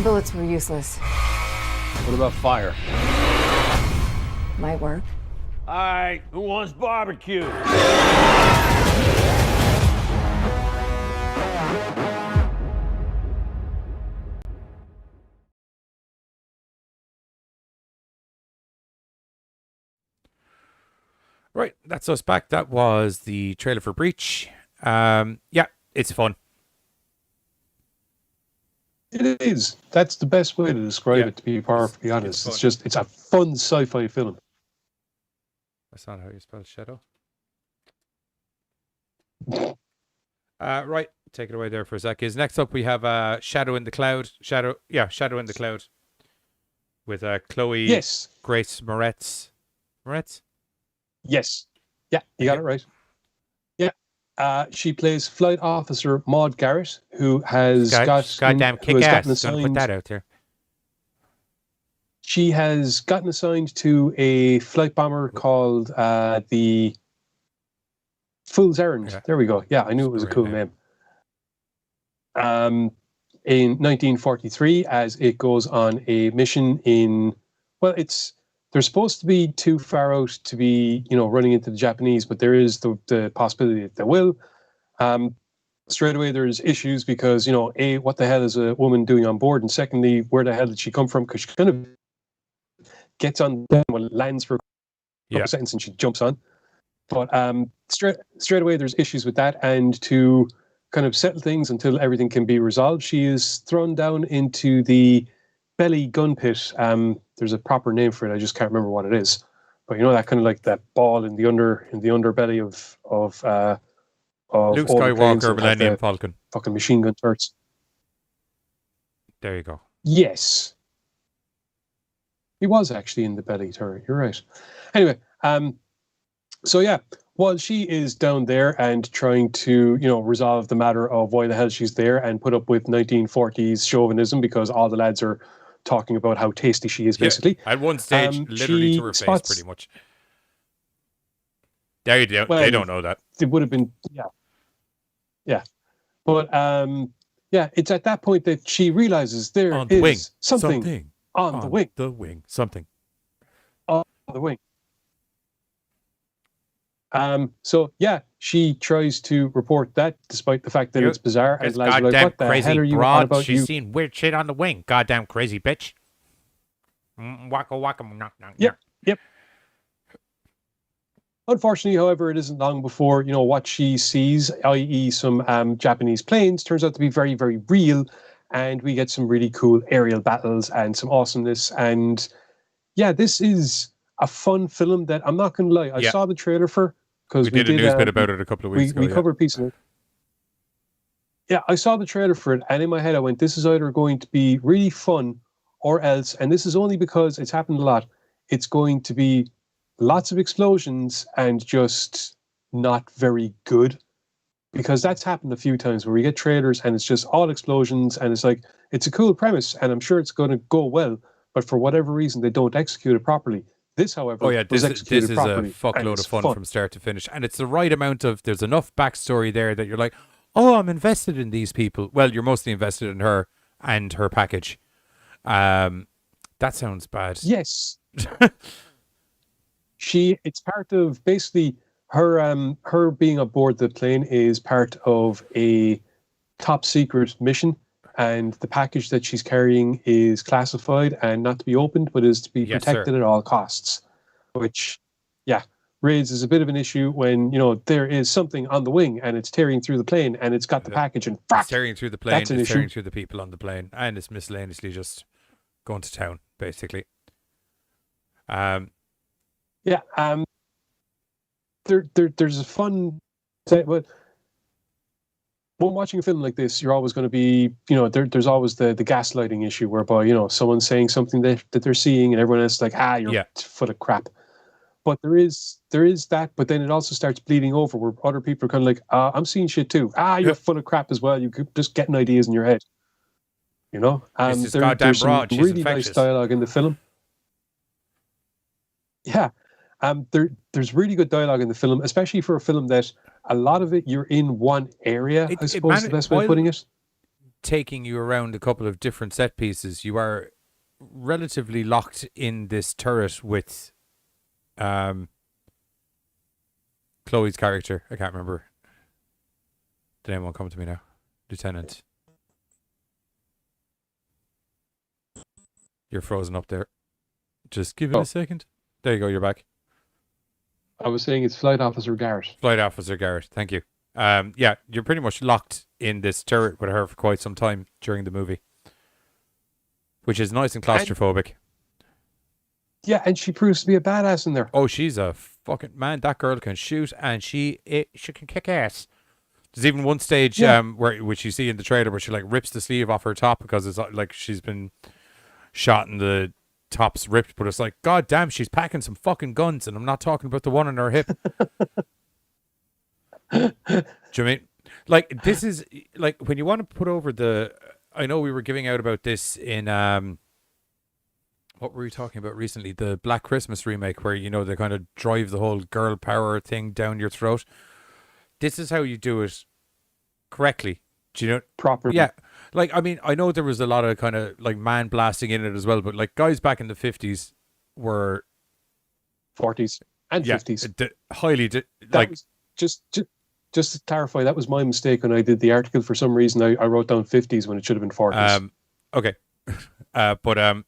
Bullets were useless. What about fire? Might work. All right, who wants barbecue? Right, that's us back. That was the trailer for Breach. Yeah, it's fun. It is. That's the best way to describe it, to be perfectly honest. It's a fun sci-fi film. That's not how you spell shadow. Right, take it away there for a sec. Is next up we have Shadow in the Cloud. Shadow in the Cloud. With Chloe Yes. Grace Moretz. Moretz? Yes. Yeah, you got it right. Yeah. She plays Flight Officer Maud Garrett, who has goddamn kick ass. Gonna put that out there. She has gotten assigned to a flight bomber called the Fool's Errand. Yeah. There we go. Yeah, I knew it was a cool name. In 1943, as it goes on a mission in, well, they're supposed to be too far out to be, running into the Japanese, but there is the possibility that they will. Straight away, there's issues because, A, what the hell is a woman doing on board? And secondly, where the hell did she come from? Because she kind of gets on, lands for a couple seconds and she jumps on. But straight away, there's issues with that. And to kind of settle things until everything can be resolved, she is thrown down into the belly gun pit. There's a proper name for it. I just can't remember what it is. But that kind of like that ball in the underbelly of Luke Skywalker, Millennium Falcon. Fucking machine gun turrets. There you go. Yes. He was actually in the belly turret. You're right. Anyway, so yeah, while she is down there and trying to, resolve the matter of why the hell she's there and put up with 1940s chauvinism because all the lads are talking about how tasty she is, basically. At one stage, literally to her face, pretty much. They don't know that. It would have been, yeah. But, it's at that point that she realizes there is something on the wing. The wing. Something. On the wing. So yeah, she tries to report that, despite the fact that it's bizarre. And lads are like, "What the hell are you on about? She's seen weird shit on the wing. Goddamn crazy bitch." Waka waka knock knock. Yep. Unfortunately, however, it isn't long before what she sees, i.e., some Japanese planes, turns out to be very, very real, and we get some really cool aerial battles and some awesomeness. And yeah, this is a fun film that I'm not going to lie. I saw the trailer for. We did a news bit about it a couple of weeks ago. We covered a piece of it. Yeah, I saw the trailer for it, and in my head I went, this is either going to be really fun or else, and this is only because it's happened a lot, it's going to be lots of explosions and just not very good. Because that's happened a few times where we get trailers and it's just all explosions and it's like, it's a cool premise and I'm sure it's going to go well, but for whatever reason they don't execute it properly. This, however, this is a fuckload of fun from start to finish. And it's the right amount of, there's enough backstory there that you're like, oh, I'm invested in these people. Well, you're mostly invested in her and her package. That sounds bad. Yes. It's part of, basically, her being aboard the plane is part of a top secret mission. And the package that she's carrying is classified and not to be opened, but is to be protected at all costs. Which, raises a bit of an issue when, there is something on the wing and it's tearing through the plane and it's got the package and it's tearing through the plane, it's tearing through the people on the plane, and it's miscellaneously just going to town, basically. There's a fun, but when watching a film like this, you're always going to be, there's always the gaslighting issue whereby, someone's saying something that they're seeing and everyone else is like, you're full of crap. But there is that, but then it also starts bleeding over where other people are kind of like, I'm seeing shit too. You're full of crap as well. You could just getting ideas in your head. There's some really nice dialogue in the film. Yeah. There's really good dialogue in the film, especially for a film that a lot of it you're in one area, I suppose is the best way of putting it. Taking you around a couple of different set pieces, you are relatively locked in this turret with Chloe's character. I can't remember. The name won't come to me now. Lieutenant. You're frozen up there. Just give it a second. There you go, you're back. I was saying it's Flight Officer Garrett. Flight Officer Garrett, thank you. You're pretty much locked in this turret with her for quite some time during the movie, which is nice and claustrophobic. And she proves to be a badass in there. Oh, she's a fucking man, that girl can shoot and she can kick ass. There's even one stage which you see in the trailer where she like rips the sleeve off her top because it's like she's been shot and the top's ripped, but it's like, god damn, she's packing some fucking guns, and I'm not talking about the one on her hip. Do you know what I mean? Like, this is like when you want to put over the, I know we were giving out about this in what were we talking about recently? The Black Christmas remake, where, you know, they kind of drive the whole girl power thing down your throat. This is how you do it correctly. Do you know? Properly. Yeah. Like, I mean, I know there was a lot of kind of like man blasting in it as well, but like guys back in the 50s were 40s and 50s. Highly, like, just to clarify, that was my mistake when I did the article. For some reason, I wrote down 50s when it should have been 40s. Okay. But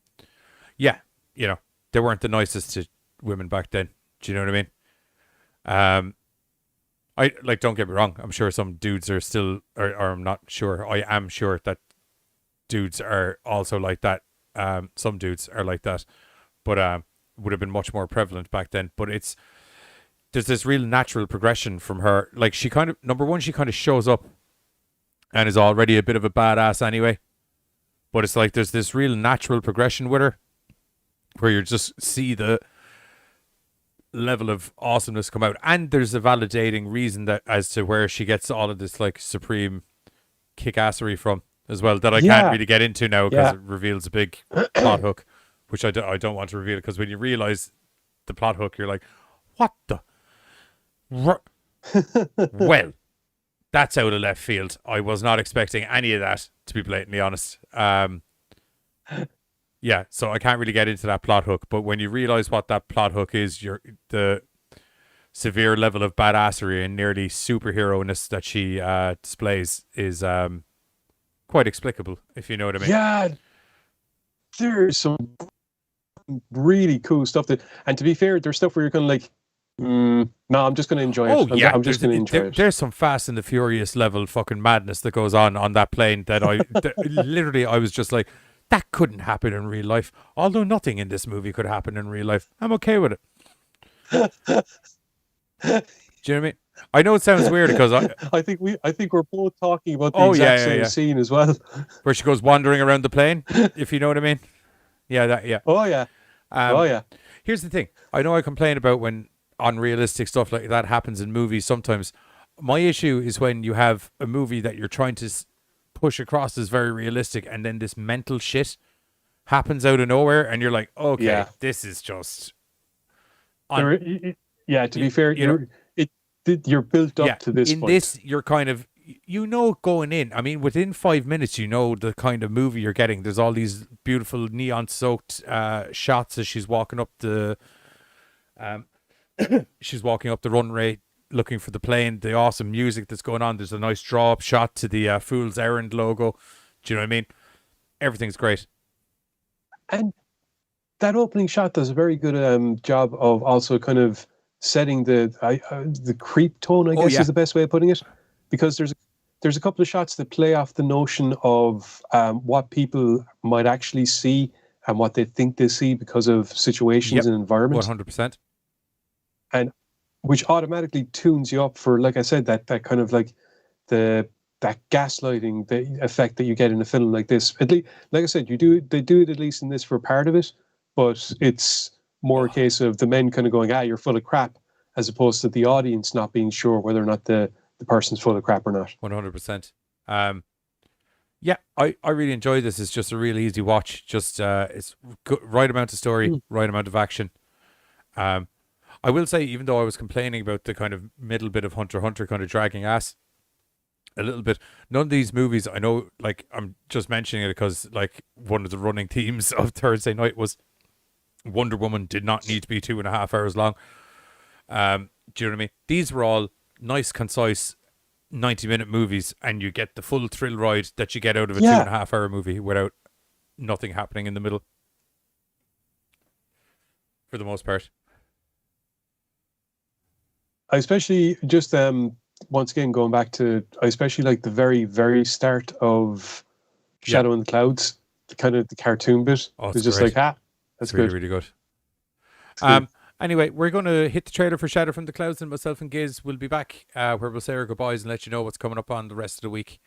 yeah, you know, they weren't the nicest to women back then. Do you know what I mean? I like, don't get me wrong, I'm sure some dudes are still, or I'm not sure, I am sure that dudes are also like that. Some dudes are like that, but would have been much more prevalent back then. But there's this real natural progression from her. Like, she kind of, number one, she kind of shows up and is already a bit of a badass anyway. But it's like there's this real natural progression with her where you just see the level of awesomeness come out, and there's a validating reason that as to where she gets all of this like supreme kick-assery from as well, that I can't really get into now because it reveals a big plot hook, which I don't want to reveal, because when you realize the plot hook, you're like, what the well, that's out of left field. I was not expecting any of that, to be blatantly honest. Yeah, so I can't really get into that plot hook, but when you realize what that plot hook is, the severe level of badassery and nearly superhero-ness that she displays is quite explicable, if you know what I mean. Yeah, there's some really cool stuff and to be fair, there's stuff where you're kind of like, no, I'm just going to enjoy it. I'm just going to enjoy it. There's some Fast and the Furious level fucking madness that goes on that plane that literally I was just like, that couldn't happen in real life. Although nothing in this movie could happen in real life. I'm okay with it. Do you know what I mean? I know it sounds weird because I think we're both talking about the exact same scene as well. Where she goes wandering around the plane, if you know what I mean. Yeah. Oh yeah. Here's the thing. I know I complain about when unrealistic stuff like that happens in movies sometimes. My issue is when you have a movie that you're trying to push across as very realistic, and then this mental shit happens out of nowhere, and you're like, okay, this is just to be fair, you're built up to this point. This, you're kind of, you know, going in, I mean, within 5 minutes, you know the kind of movie you're getting. There's all these beautiful neon soaked shots as she's walking up the runway looking for the plane, the awesome music that's going on. There's a nice draw up shot to the Fool's Errand logo. Do you know what I mean? Everything's great. And that opening shot does a very good job of also kind of setting the creep tone, I guess is the best way of putting it. Because there's a couple of shots that play off the notion of what people might actually see and what they think they see because of situations and environments. 100%. And which automatically tunes you up for, like I said, that kind of like that gaslighting, the effect that you get in a film like this. At least, like I said, they do it at least in this for part of it, but it's more a case of the men kind of going, you're full of crap, as opposed to the audience not being sure whether or not the person's full of crap or not. 100%. Yeah, I really enjoy this. It's just a really easy watch. Just it's good, right amount of story, right amount of action. I will say, even though I was complaining about the kind of middle bit of Hunter x Hunter kind of dragging ass a little bit, none of these movies, I know, like, I'm just mentioning it because, like, one of the running themes of Thursday night was Wonder Woman did not need to be 2.5 hours long. Do you know what I mean? These were all nice, concise 90-minute movies, and you get the full thrill ride that you get out of a 2.5 hour movie without nothing happening in the middle, for the most part. I especially just once again going back to, I especially like the very, very start of Shadow in the Clouds, the kind of the cartoon bit. Oh, it's just great. like, that's it's really, good. really good. Anyway, we're going to hit the trailer for Shadow from the Clouds, and myself and Giz will be back where we'll say our goodbyes and let you know what's coming up on the rest of the week.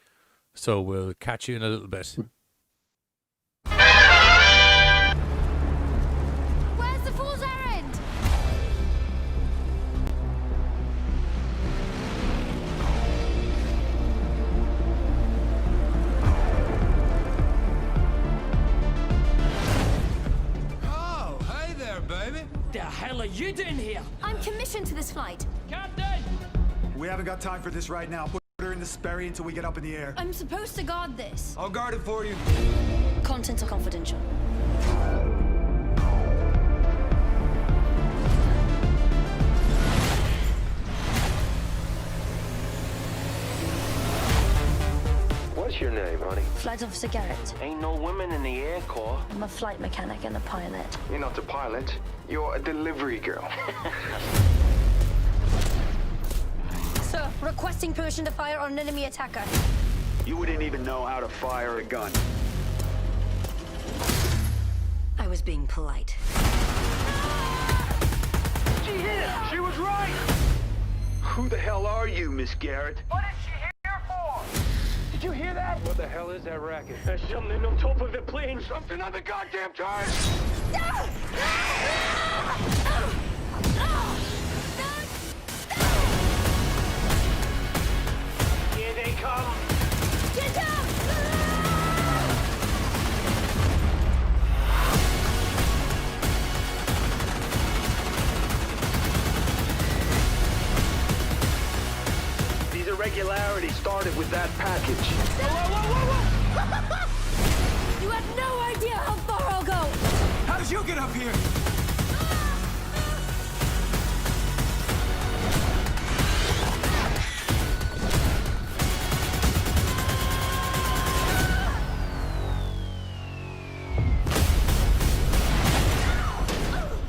So we'll catch you in a little bit. Where's the fool's errand? Oh, hey there, baby. The hell are you doing here? I'm commissioned to this flight. Captain! We haven't got time for this right now. Put her in the Sperry until we get up in the air. I'm supposed to guard this. I'll guard it for you. Contents are confidential. What's your name, honey? Flight Officer Garrett. Ain't no women in the Air Corps. I'm a flight mechanic and a pilot. You're not a pilot. You're a delivery girl. Sir, requesting permission to fire on an enemy attacker. You wouldn't even know how to fire a gun. I was being polite. She hit him! She was right! Who the hell are you, Miss Garrett? What is she here for? Did you hear that? What the hell is that racket? There's something on top of the plane. Something on the goddamn tires! Here they come. Get down! These irregularities started with that package. You have no idea how far I'll go! How did you get up here?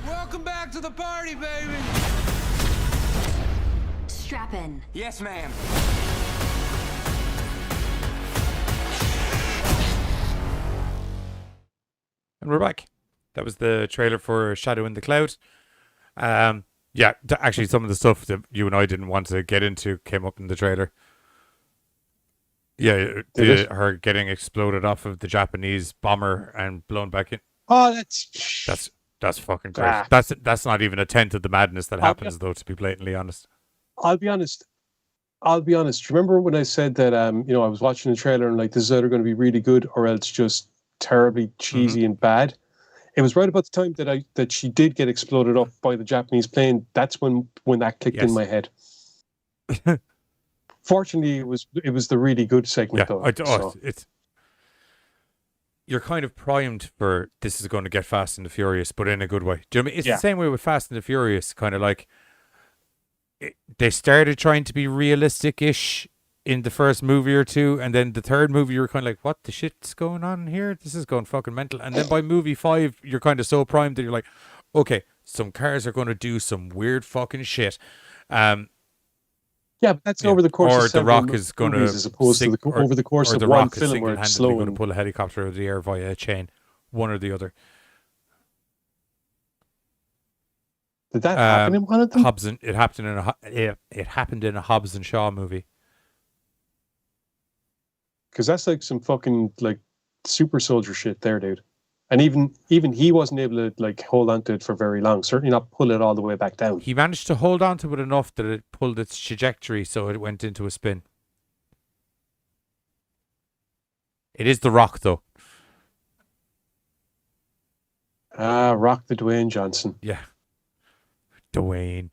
Welcome back to the party, baby! Strap in. Yes, ma'am. And we're back. That was the trailer for Shadow in the Cloud. Yeah, actually, some of the stuff that you and I didn't want to get into came up in the trailer. Yeah, her getting exploded off of the Japanese bomber and blown back in. Oh, that's fucking great. That's not even a tenth of the madness that happens, though. To be blatantly honest, I'll be honest. Remember when I said that I was watching the trailer and like this is either going to be really good or else just terribly cheesy and bad. It was right about the time that she did get exploded up by the Japanese plane. That's when that clicked in my head. Fortunately, it was the really good segment though. You're kind of primed for this is going to get Fast and the Furious, but in a good way. Do you know what I mean? It's the same way with Fast and the Furious. Kind of like they started trying to be realistic-ish in the first movie or two, and then the third movie you were kind of like, what the shit's going on here? This is going fucking mental. And then by movie 5, you're kind of so primed that you're like, okay, some cars are going to do some weird fucking shit. Yeah, but that's over the course of The Rock is going to, as opposed to over the course of The one Rock is film where it's single-handedly slow. going to pull a helicopter out of the air via a chain, one or the other. Did that happen in one of them? It happened in a Hobbs and Shaw movie. Because that's like some fucking like super soldier shit there, dude. And even he wasn't able to like hold on to it for very long. Certainly not pull it all the way back down. He managed to hold on to it enough that it pulled its trajectory so it went into a spin. It is The Rock, though. Rock the Dwayne Johnson. Yeah. Dwayne.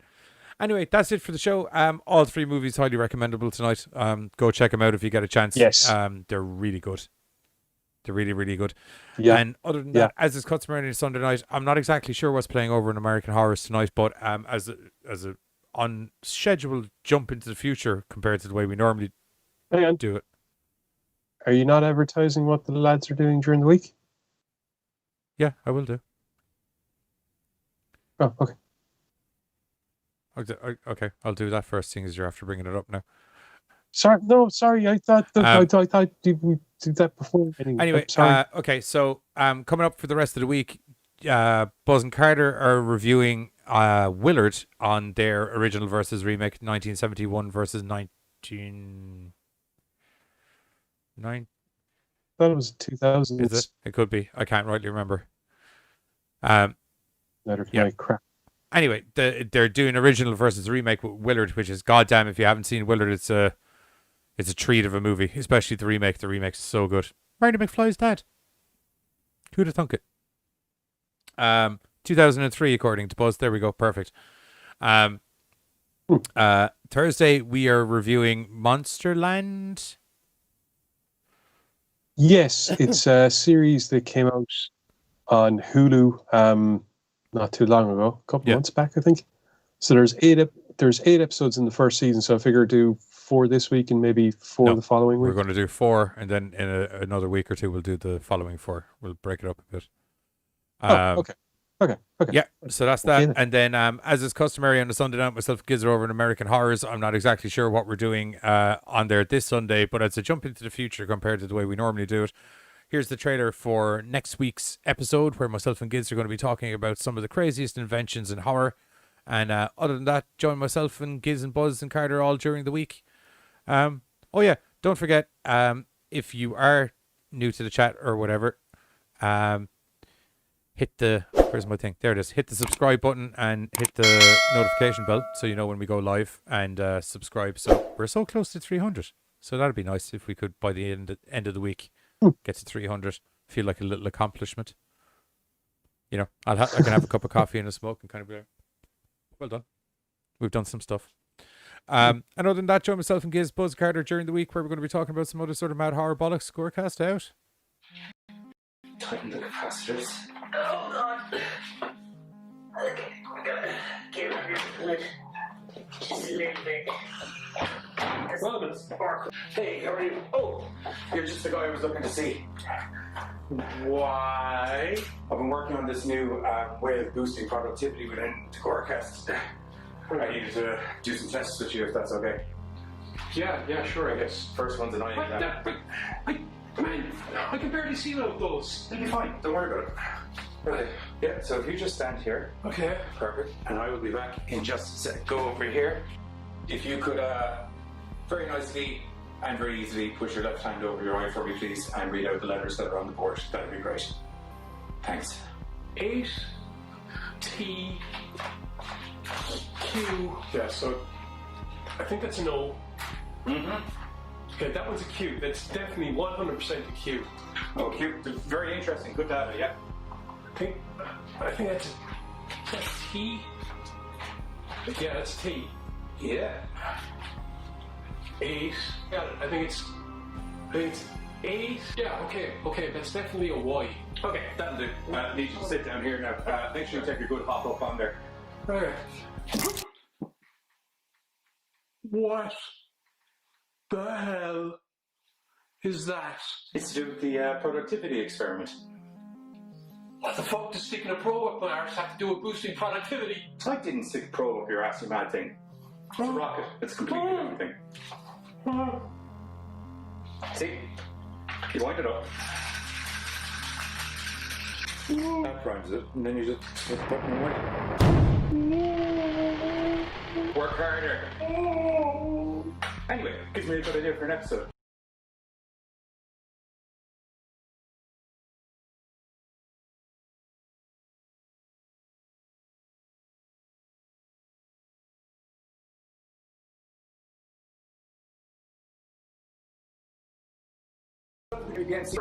Anyway, that's it for the show. All 3 movies highly recommendable tonight. Go check them out if you get a chance. Yes. They're really good. They're really, really good. Yeah. And other than that, as is customary on Sunday night, I'm not exactly sure what's playing over in American Horrors tonight, but as a unscheduled jump into the future compared to the way we normally do it. Are you not advertising what the lads are doing during the week? Yeah, I will do. Oh, okay. Okay, I'll do that first, seeing as you're after bringing it up now. Sorry. I thought I thought we did that before. Anyway, okay. So coming up for the rest of the week, Buzz and Carter are reviewing Willard on their original versus remake, 1971 versus 19... I thought it was 2000. Is it? It could be. I can't rightly remember. Crap. Anyway, they're doing original versus remake with Willard, which is goddamn. If you haven't seen Willard, it's a treat of a movie, especially the remake. The remake's so good. Marty McFly's dad. Who'd have thunk it? 2003, according to Buzz. There we go. Perfect. Thursday we are reviewing Monsterland. Yes, it's a series that came out on Hulu not too long ago, a couple of months back, I think. So there's eight episodes in the first season, so I figure do 4 this week and maybe 4 the following week. We're going to do 4, and then in another week or two we'll do the following 4. We'll break it up a bit. Okay. Yeah, so that's that. And then, as is customary on a Sunday night, myself and Giz are over in American Horrors. I'm not exactly sure what we're doing on there this Sunday, but it's a jump into the future compared to the way we normally do it. Here's the trailer for next week's episode, where myself and Giz are going to be talking about some of the craziest inventions in horror. And other than that, join myself and Giz and Buzz and Carter all during the week. Oh yeah, don't forget, if you are new to the chat or whatever, hit the, where's my thing? There it is. Hit the subscribe button and hit the notification bell so you know when we go live, and subscribe. So we're so close to 300. So that'd be nice if we could, by the end of the week, get to 300. Feel like a little accomplishment. You know, I can have a cup of coffee and a smoke and kind of be like, well done. We've done some stuff. And other than that, join myself and Giz, Buzz, Carter during the week, where we're going to be talking about some other sort of mad horror bollocks. GoreCast out. Tighten the capacitors. Hold on. Okay, we gotta get rid of your fluid. Just a little bit. Sullivan. Hey, how are you? Oh, you're just the guy I was looking to see. Why? I've been working on this new way of boosting productivity within the GoreCast. I needed to do some tests with you, if that's okay. Yeah, sure, I guess. First one's an eye exam. Man, I can barely see out those. You'll be fine, don't worry about it. Right. Yeah, so if you just stand here. Okay. Perfect. And I will be back in just a sec. Go over here. If you could very nicely and very easily push your left hand over your eye for me, please, and read out the letters that are on the board. That would be great. Thanks. 8 T Q. Yeah, so I think that's an O. Mm-hmm. Okay, that one's a Q. That's definitely 100% a Q. Oh, Q. Very interesting. Good data, yeah. I think that's T. Yeah, that's T. Yeah. 8. Got it. I think it's 8. Yeah, okay, that's definitely a Y. Okay, that'll do. I need you to sit down here now. Make sure you take a good hop up on there. Alright. What the hell is that? It's to do with the productivity experiment. What the fuck does sticking a probe up my arse have to do with boosting productivity? I didn't stick a probe up your ass, you mad thing. It's a rocket. It's completely everything. See? You wind it up. That primes it, and then you just hit the button and wait. Work harder. Anyway, gives me a good idea for an episode. Against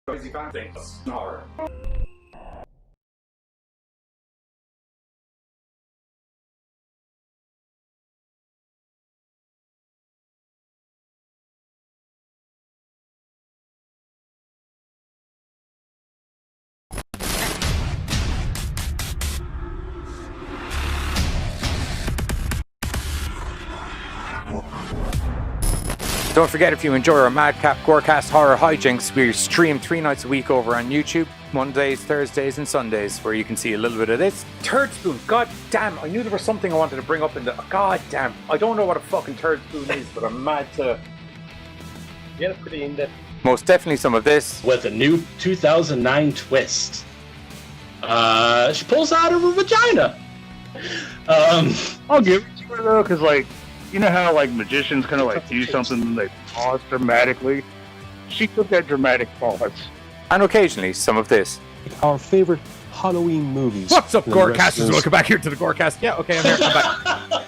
crazy fan things. Horror. Don't forget, if you enjoy our Madcap GoreCast horror hijinks, we stream 3 nights a week over on YouTube, Mondays, Thursdays, and Sundays, where you can see a little bit of this. Turd spoon, god damn, I knew there was something I wanted to bring up in the... God damn, I don't know what a fucking turd spoon is, but I'm mad to... Yeah, pretty in-depth. Most definitely some of this. With a new 2009 twist. She pulls out of her vagina. I'll give it to her though, because like, you know how like magicians kind of like do something and they pause dramatically? She took that dramatic pause. And occasionally some of this. Our favorite Halloween movies. What's up, GoreCasters? Welcome back here to the GoreCast. Yeah, okay, I'm here. I'm back.